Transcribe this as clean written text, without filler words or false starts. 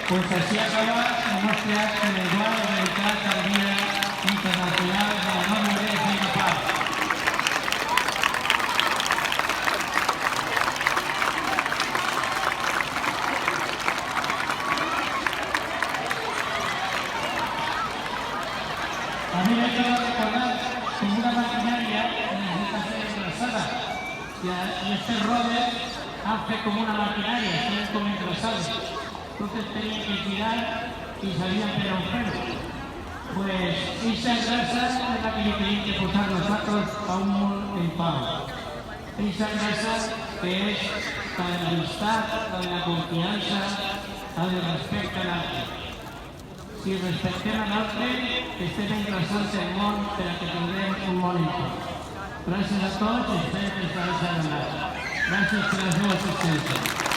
Pues així acaba el nostre acte de guard dedicat al Dia Internacional de la No Violencia y la Paz. A mí me ha quedado recordar como una maquinaria que necesita ser engrasada. Y este Robert hace como una maquinaria, es como engrasado. Entonces tenía que tirar y salían de agujero. Pues esa grasa es la que le tenían que posar nosotros a un empavo. Esa grasa que es la de la amistad, la de la confianza, la del respeto al arte. Si respectem l'altre, estem engrasant el món per a que tinguem un món en pau. Gràcies a tots i espero que us hagi agradat. Gràcies per la seva assistència.